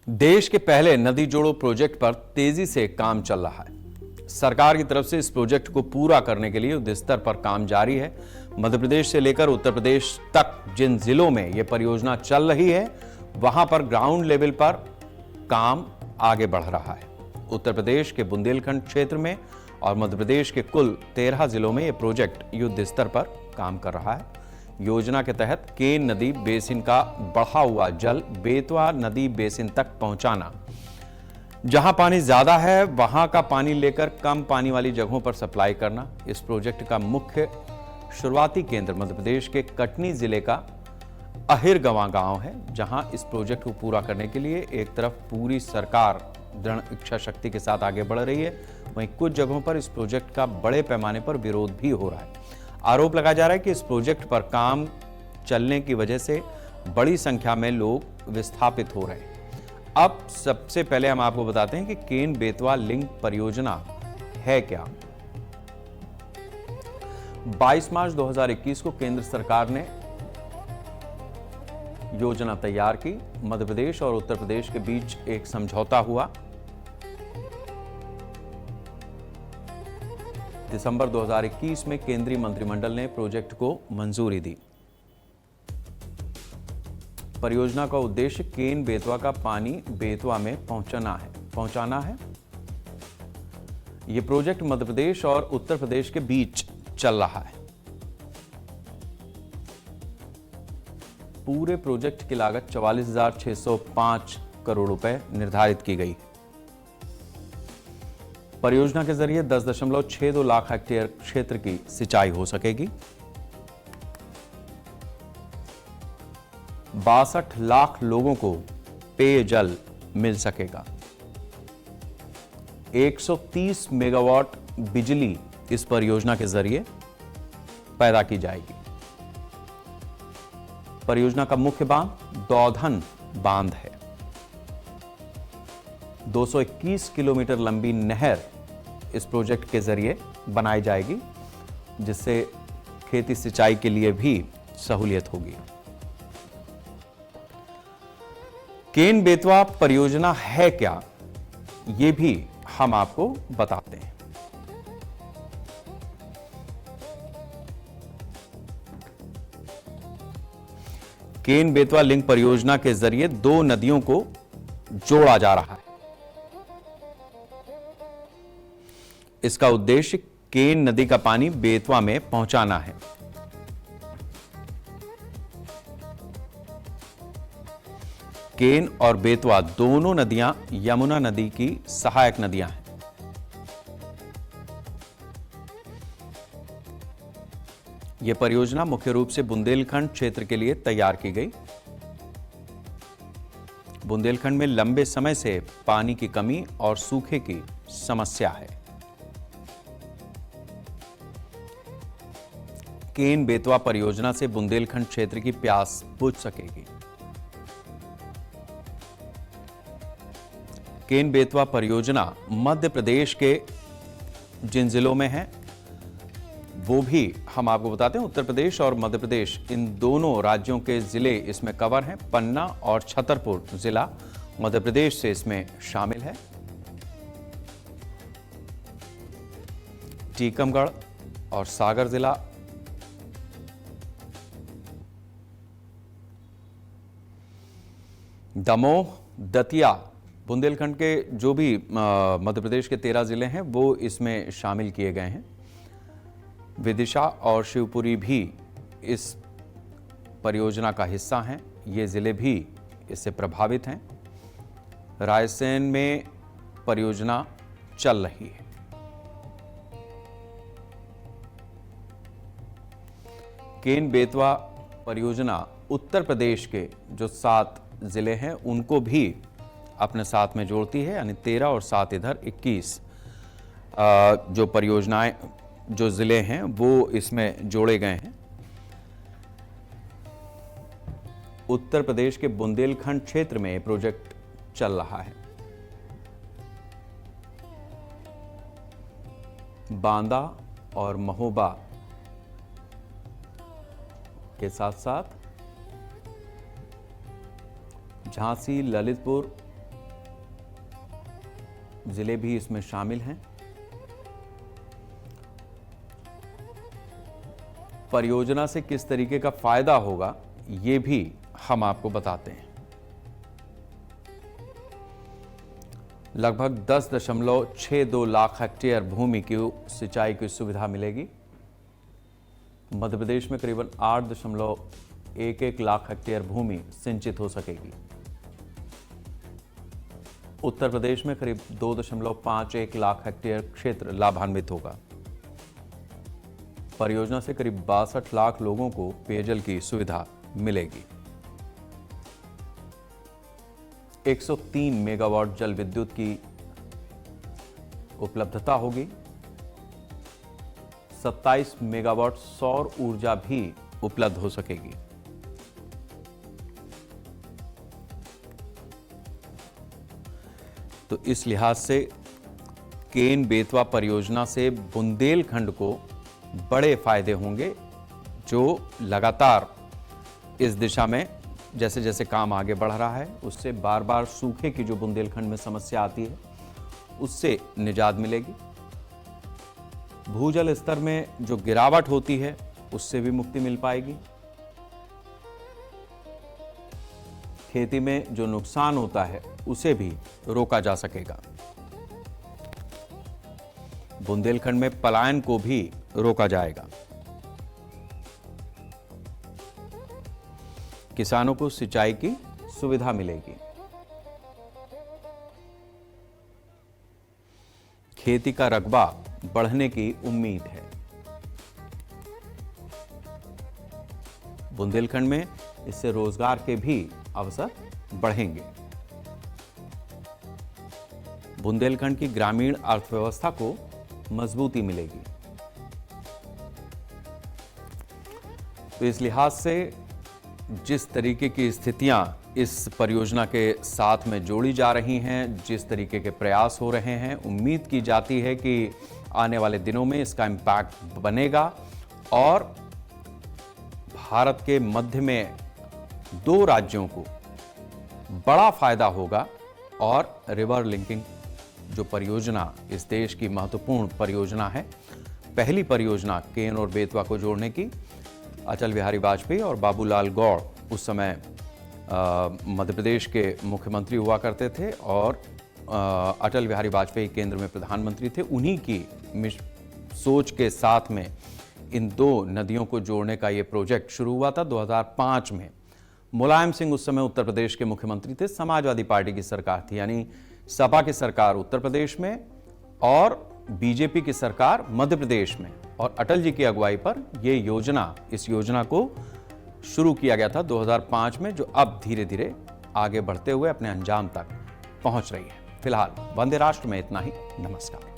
देश के पहले नदी जोड़ो प्रोजेक्ट पर तेजी से काम चल रहा है। सरकार की तरफ से इस प्रोजेक्ट को पूरा करने के लिए युद्ध स्तर पर काम जारी है। मध्य प्रदेश से लेकर उत्तर प्रदेश तक जिन जिलों में यह परियोजना चल रही है, वहां पर ग्राउंड लेवल पर काम आगे बढ़ रहा है। उत्तर प्रदेश के बुंदेलखंड क्षेत्र में और मध्य प्रदेश के कुल 13 जिलों में यह प्रोजेक्ट युद्ध स्तर पर काम कर रहा है। योजना के तहत केन नदी बेसिन का बढ़ा हुआ जल बेतवा नदी बेसिन तक पहुंचाना, जहां पानी ज्यादा है वहां का पानी लेकर कम पानी वाली जगहों पर सप्लाई करना। इस प्रोजेक्ट का मुख्य शुरुआती केंद्र मध्य प्रदेश के कटनी जिले का अहिरगवां गांव है, जहां इस प्रोजेक्ट को पूरा करने के लिए एक तरफ पूरी सरकार दृढ़ इच्छा शक्ति के साथ आगे बढ़ रही है, वहीं कुछ जगहों पर इस प्रोजेक्ट का बड़े पैमाने पर विरोध भी हो रहा है। आरोप लगाया जा रहा है कि इस प्रोजेक्ट पर काम चलने की वजह से बड़ी संख्या में लोग विस्थापित हो रहे हैं। अब सबसे पहले हम आपको बताते हैं कि केन बेतवा लिंक परियोजना है क्या। 22 मार्च 2021 को केंद्र सरकार ने योजना तैयार की। मध्य प्रदेश और उत्तर प्रदेश के बीच एक समझौता हुआ। दिसंबर 2021 में केंद्रीय मंत्रिमंडल ने प्रोजेक्ट को मंजूरी दी। परियोजना का उद्देश्य केन बेतवा का पानी बेतवा में पहुंचाना है। यह प्रोजेक्ट मध्य प्रदेश और उत्तर प्रदेश के बीच चल रहा है। पूरे प्रोजेक्ट की लागत 44,605 करोड़ रुपए निर्धारित की गई। परियोजना के जरिए 10.62 लाख हेक्टेयर क्षेत्र की सिंचाई हो सकेगी। 62 लाख लोगों को पेयजल मिल सकेगा। 130 मेगावाट बिजली इस परियोजना के जरिए पैदा की जाएगी। परियोजना का मुख्य बांध दौधन बांध है। 221 किलोमीटर लंबी नहर इस प्रोजेक्ट के जरिए बनाई जाएगी, जिससे खेती सिंचाई के लिए भी सहूलियत होगी। केन बेतवा परियोजना है क्या, यह भी हम आपको बताते हैं। केन बेतवा लिंक परियोजना के जरिए 2 नदियों को जोड़ा जा रहा है। इसका उद्देश्य केन नदी का पानी बेतवा में पहुंचाना है। केन और बेतवा दोनों नदियां यमुना नदी की सहायक नदियां हैं। यह परियोजना मुख्य रूप से बुंदेलखंड क्षेत्र के लिए तैयार की गई। बुंदेलखंड में लंबे समय से पानी की कमी और सूखे की समस्या है। केन बेतवा परियोजना से बुंदेलखंड क्षेत्र की प्यास बुझ सकेगी। केन बेतवा परियोजना मध्य प्रदेश के जिन जिलों में है वो भी हम आपको बताते हैं। उत्तर प्रदेश और मध्य प्रदेश इन दोनों राज्यों के जिले इसमें कवर हैं। पन्ना और छतरपुर जिला मध्य प्रदेश से इसमें शामिल है। टीकमगढ़ और सागर जिला दमोह, दतिया, बुंदेलखंड के जो भी मध्य प्रदेश के 13 जिले हैं वो इसमें शामिल किए गए हैं। विदिशा और शिवपुरी भी इस परियोजना का हिस्सा हैं। ये जिले भी इससे प्रभावित हैं। रायसेन में परियोजना चल रही है। केन बेतवा परियोजना उत्तर प्रदेश के जो 7 जिले हैं उनको भी अपने साथ में जोड़ती है, यानी 13 और 7 इधर 21 जो परियोजनाएं जो जिले हैं वो इसमें जोड़े गए हैं। उत्तर प्रदेश के बुंदेलखंड क्षेत्र में प्रोजेक्ट चल रहा है। बांदा और महोबा के साथ साथ झांसी, ललितपुर, जिले भी इसमें शामिल हैं। परियोजना से किस तरीके का फायदा होगा ये भी हम आपको बताते हैं। लगभग 10.62 लाख हेक्टेयर भूमि की सिंचाई की सुविधा मिलेगी। मध्य प्रदेश में करीबन 8.11 लाख हेक्टेयर भूमि सिंचित हो सकेगी। उत्तर प्रदेश में करीब 2.51 लाख हेक्टेयर क्षेत्र लाभान्वित होगा। परियोजना से करीब 62 लाख लोगों को पेयजल की सुविधा मिलेगी। 103 मेगावाट जल विद्युत की उपलब्धता होगी। 27 मेगावाट सौर ऊर्जा भी उपलब्ध हो सकेगी। तो इस लिहाज से केन बेतवा परियोजना से बुंदेलखंड को बड़े फायदे होंगे, जो लगातार इस दिशा में जैसे जैसे काम आगे बढ़ रहा है उससे बार बार सूखे की जो बुंदेलखंड में समस्या आती है उससे निजात मिलेगी। भूजल स्तर में जो गिरावट होती है उससे भी मुक्ति मिल पाएगी। खेती में जो नुकसान होता है उसे भी रोका जा सकेगा। बुंदेलखंड में पलायन को भी रोका जाएगा। किसानों को सिंचाई की सुविधा मिलेगी। खेती का रकबा बढ़ने की उम्मीद है। बुंदेलखंड में इससे रोजगार के भी अवसर बढ़ेंगे। बुंदेलखंड की ग्रामीण अर्थव्यवस्था को मजबूती मिलेगी। तो इस लिहाज से जिस तरीके की स्थितियां इस परियोजना के साथ में जोड़ी जा रही हैं, जिस तरीके के प्रयास हो रहे हैं, उम्मीद की जाती है कि आने वाले दिनों में इसका इम्पैक्ट बनेगा और भारत के मध्य में 2 राज्यों को बड़ा फायदा होगा। और रिवर लिंकिंग जो परियोजना इस देश की महत्वपूर्ण परियोजना है, पहली परियोजना केन और बेतवा को जोड़ने की, अटल बिहारी वाजपेयी और बाबूलाल गौड़ उस समय मध्य प्रदेश के मुख्यमंत्री हुआ करते थे और अटल बिहारी वाजपेयी केंद्र में प्रधानमंत्री थे। उन्हीं की सोच के साथ में इन 2 नदियों को जोड़ने का ये प्रोजेक्ट शुरू हुआ था 2005 में। मुलायम सिंह उस समय उत्तर प्रदेश के मुख्यमंत्री थे। समाजवादी पार्टी की सरकार थी, यानी सपा की सरकार उत्तर प्रदेश में और बीजेपी की सरकार मध्य प्रदेश में। और अटल जी की अगुवाई पर इस योजना को शुरू किया गया था 2005 में, जो अब धीरे धीरे आगे बढ़ते हुए अपने अंजाम तक पहुंच रही है। फिलहाल वंदे राष्ट्र में इतना ही। नमस्कार।